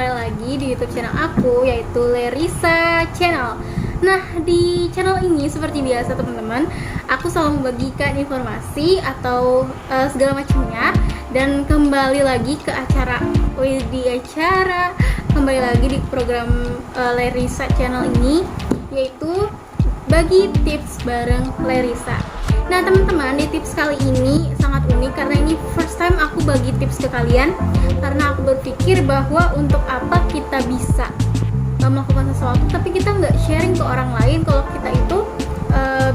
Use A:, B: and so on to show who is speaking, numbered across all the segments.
A: kembali lagi di YouTube channel aku, yaitu Lerisa Channel. Nah, di channel ini seperti biasa teman-teman, aku selalu membagikan informasi atau segala macamnya. Dan kembali lagi ke acara, kembali lagi di program Lerisa Channel ini, yaitu bagi tips bareng Lerisa. Nah teman-teman, di tips kali ini sangat unik karena ini first time aku bagi tips ke kalian, karena aku berpikir bahwa untuk apa kita bisa melakukan sesuatu tapi kita nggak sharing ke orang lain kalau kita itu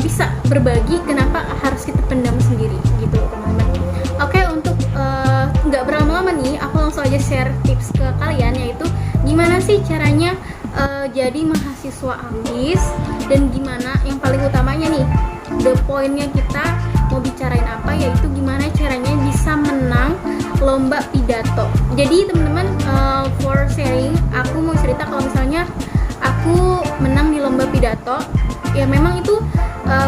A: bisa berbagi, kenapa harus kita pendam sendiri gitu teman-teman. Oke, untuk nggak berlama-lama nih, aku langsung aja share tips ke kalian, yaitu gimana sih caranya jadi mahasiswa ambis, dan gimana yang paling utamanya nih, the pointnya kita mau bicarain apa, yaitu gimana caranya bisa menang lomba pidato. Jadi teman-teman, for sharing, aku mau cerita kalau misalnya aku menang di lomba pidato, ya memang itu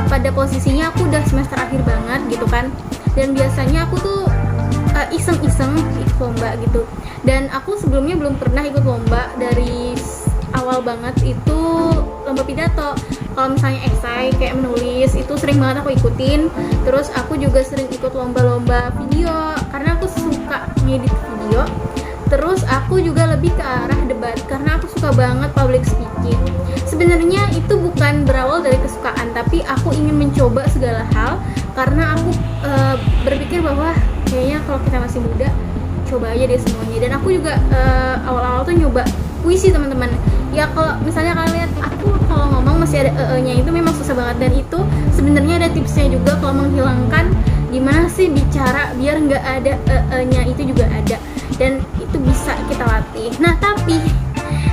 A: pada posisinya aku udah semester akhir banget gitu kan, dan biasanya aku tuh iseng-iseng ikut lomba gitu, dan aku sebelumnya belum pernah ikut lomba. Dari awal banget itu lomba pidato, kalau misalnya esai kayak menulis itu sering banget aku ikutin. Terus aku juga sering ikut lomba-lomba video karena aku suka ngedit video. Terus aku juga lebih ke arah debat karena aku suka banget public speaking. Sebenarnya itu bukan berawal dari kesukaan, tapi aku ingin mencoba segala hal karena aku berpikir bahwa kayaknya kalau kita masih muda, coba aja deh semuanya. Dan aku juga awal-awal tuh nyoba puisi teman-teman. Ya kalau misalnya kalian lihat aku kalau ngomong masih ada nya itu memang susah banget, dan itu sebenarnya ada tipsnya juga kalau menghilangkan gimana sih bicara biar nggak ada nya, itu juga ada, dan itu bisa kita latih. Nah tapi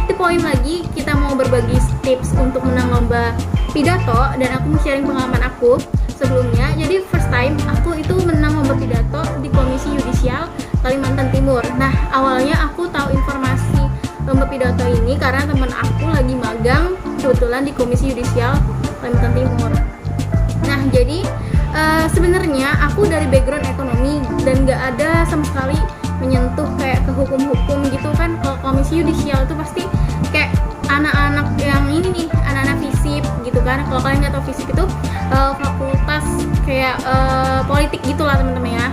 A: di poin lagi, kita mau berbagi tips untuk menang lomba pidato, dan aku mau sharing pengalaman aku sebelumnya. Jadi first time aku itu menang lomba pidato di Komisi Yudisial Kalimantan Timur. Nah awalnya aku tahu informasi lomba pidato ini karena teman aku lagi magang kebetulan di Komisi Yudisial Kalimantan Timur. Nah jadi sebenarnya aku dari background ekonomi dan nggak ada sama sekali menyentuh kayak ke hukum-hukum gitu kan. Kalau Komisi Yudisial itu pasti kayak anak-anak yang ini nih, anak-anak FISIP gitu kan. Kalau kalian nggak tahu FISIP itu fakultas kayak politik gitulah teman-teman ya,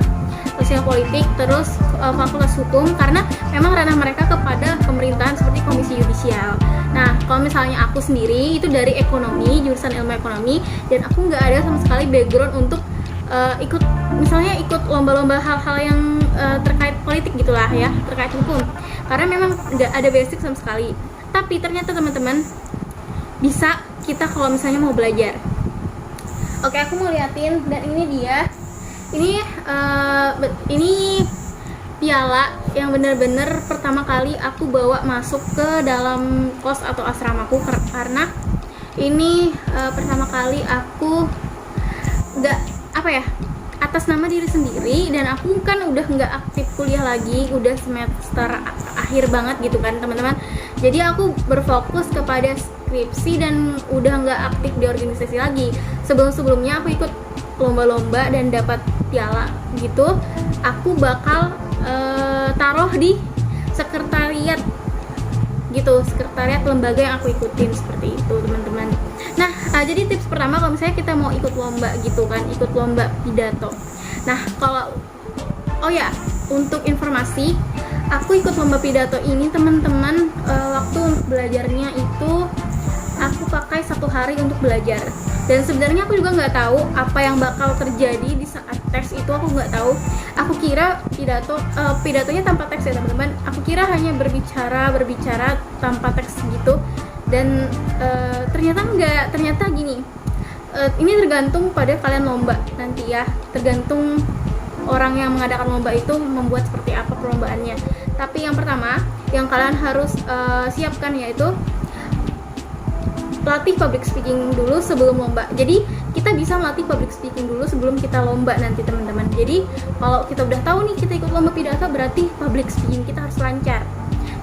A: sosial politik, terus fakultas hukum, karena memang ranah mereka kepada pemerintahan seperti Komisi Yudisial. Nah kalau misalnya aku sendiri itu dari ekonomi, jurusan ilmu ekonomi, dan aku nggak ada sama sekali background untuk ikut lomba-lomba hal-hal yang terkait politik gitulah ya, terkait hukum, karena memang nggak ada basic sama sekali. Tapi ternyata teman-teman bisa kita kalau misalnya mau belajar. Oke, aku mau liatin, dan ini dia. Ini piala yang bener-bener pertama kali aku bawa masuk ke dalam kos atau asramaku, karena ini pertama kali aku atas nama diri sendiri, dan aku kan udah nggak aktif kuliah lagi, udah semester akhir banget gitu kan teman-teman. Jadi aku berfokus kepada skripsi dan udah nggak aktif di organisasi lagi. Sebelumnya aku ikut lomba-lomba dan dapat piala gitu, aku bakal taruh di sekretariat gitu, sekretariat lembaga yang aku ikutin, seperti itu teman-teman. Nah jadi tips pertama kalau misalnya kita mau ikut lomba gitu kan, ikut lomba pidato. Nah kalau untuk informasi, aku ikut lomba pidato ini teman-teman, waktu belajarnya itu aku pakai 1 hari untuk belajar, dan sebenarnya aku juga nggak tahu apa yang bakal terjadi di saat tes itu. Aku nggak tahu, aku kira pidatonya tanpa teks ya teman-teman, aku kira hanya berbicara tanpa teks gitu, dan ternyata enggak, ternyata gini, ini tergantung pada kalian lomba nanti ya, tergantung orang yang mengadakan lomba itu membuat seperti apa perlombaannya. Tapi yang pertama yang kalian harus siapkan yaitu latih public speaking dulu sebelum lomba. Jadi kita bisa melatih public speaking dulu sebelum kita lomba nanti teman-teman. Jadi kalau kita udah tahu nih kita ikut lomba pidato, berarti public speaking kita harus lancar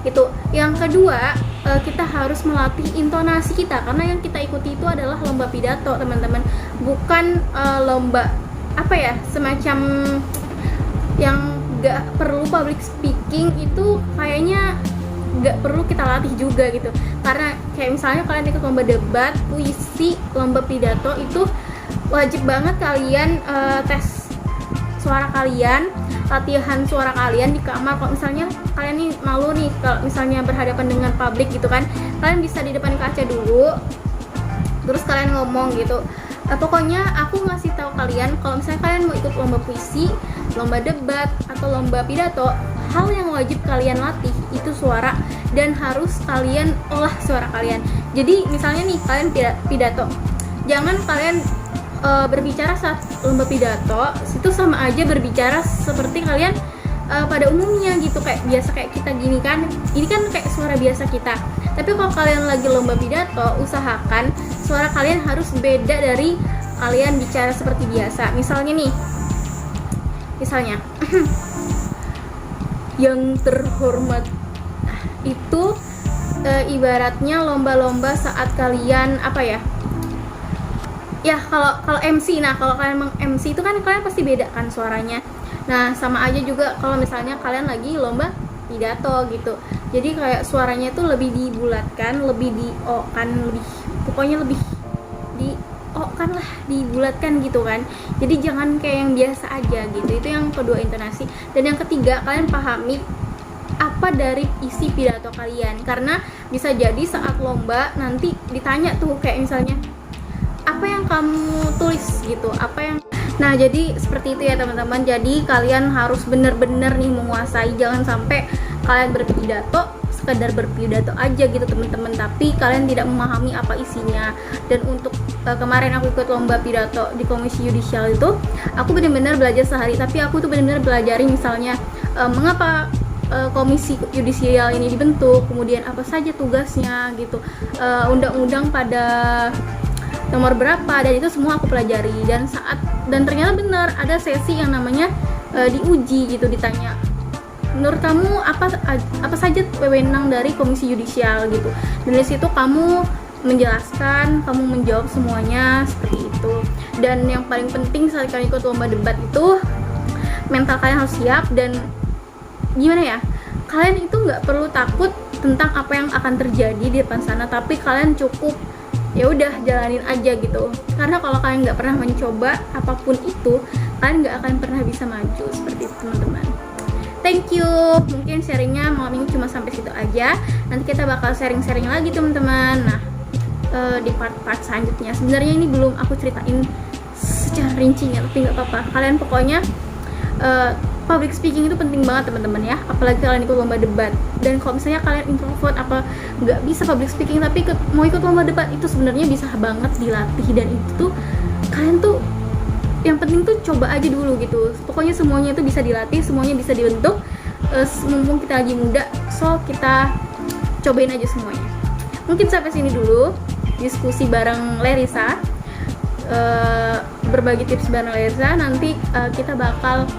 A: gitu. Yang kedua, kita harus melatih intonasi kita, karena yang kita ikuti itu adalah lomba pidato teman-teman, bukan lomba semacam yang gak perlu public speaking. Itu kayaknya nggak perlu kita latih juga gitu. Karena kayak misalnya kalian ikut lomba debat, puisi, lomba pidato, itu wajib banget kalian tes suara kalian, latihan suara kalian di kamar. Kalau misalnya kalian nih malu nih kalau misalnya berhadapan dengan publik gitu kan, kalian bisa di depan kaca dulu, terus kalian ngomong gitu. Pokoknya aku ngasih tahu kalian kalau misalnya kalian mau ikut lomba puisi, lomba debat, atau lomba pidato, hal yang wajib kalian latih itu suara, dan harus kalian olah suara kalian. Jadi misalnya nih kalian pidato, jangan kalian berbicara saat lomba pidato itu sama aja berbicara seperti kalian pada umumnya gitu, kayak biasa kayak kita gini kan, ini kan kayak suara biasa kita. Tapi kalau kalian lagi lomba pidato, usahakan suara kalian harus beda dari kalian bicara seperti biasa. Misalnya yang terhormat, itu ibaratnya lomba-lomba saat kalian kalau MC. Nah, kalau kalian MC itu kan kalian pasti beda kan suaranya. Nah, sama aja juga kalau misalnya kalian lagi lomba pidato gitu. Jadi kayak suaranya itu lebih dibulatkan, lebih dibulatkan gitu kan. Jadi jangan kayak yang biasa aja gitu. Itu yang kedua, intonasi. Dan yang ketiga, kalian pahami apa dari isi pidato kalian, karena bisa jadi saat lomba nanti ditanya tuh kayak misalnya apa yang kamu tulis gitu, nah jadi seperti itu ya teman-teman. Jadi kalian harus bener-bener nih menguasai, jangan sampai kalian berpidato sekedar berpidato aja gitu teman-teman, tapi kalian tidak memahami apa isinya. Dan untuk kemarin aku ikut lomba pidato di Komisi Yudisial itu, aku benar-benar belajar sehari, tapi aku tuh benar-benar belajarin misalnya mengapa Komisi Yudisial ini dibentuk, kemudian apa saja tugasnya gitu, undang-undang pada nomor berapa, dan itu semua aku pelajari. Dan ternyata benar ada sesi yang namanya diuji gitu, ditanya menurut kamu apa saja wewenang dari Komisi Yudisial gitu, dan dari situ kamu menjelaskan, kamu menjawab semuanya seperti itu. Dan yang paling penting saat kalian ikut lomba debat itu, mental kalian harus siap. Dan gimana ya, kalian itu nggak perlu takut tentang apa yang akan terjadi di depan sana, tapi kalian cukup ya udah jalanin aja gitu. Karena kalau kalian nggak pernah mencoba apapun itu, kalian nggak akan pernah bisa maju. Seperti itu teman-teman. Thank you. Mungkin sharingnya malam ini cuma sampai situ aja. Nanti kita bakal sharing-sharing lagi teman-teman. Nah, di part-part selanjutnya, sebenarnya ini belum aku ceritain secara rincinya, tapi nggak apa-apa. Kalian pokoknya public speaking itu penting banget teman-teman ya, apalagi kalian ikut lomba debat. Dan kalau misalnya kalian introvert apa nggak bisa public speaking tapi mau ikut lomba debat, itu sebenarnya bisa banget dilatih. Dan itu tuh kalian tuh yang penting tuh coba aja dulu gitu. Pokoknya semuanya itu bisa dilatih, semuanya bisa dibentuk. Mumpung kita lagi muda, so kita cobain aja semuanya. Mungkin sampai sini dulu diskusi bareng Lerisa, berbagi tips bareng Lerisa. Nanti kita bakal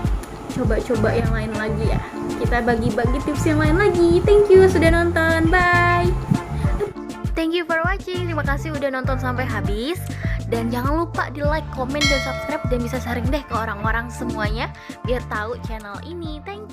A: coba-coba yang lain lagi ya, kita bagi-bagi tips yang lain lagi. Thank you sudah nonton, bye.
B: Thank you for watching, terima kasih udah nonton sampai habis. Dan jangan lupa di like, komen, dan subscribe, dan bisa sharing deh ke orang-orang semuanya biar tahu channel ini. Thank you.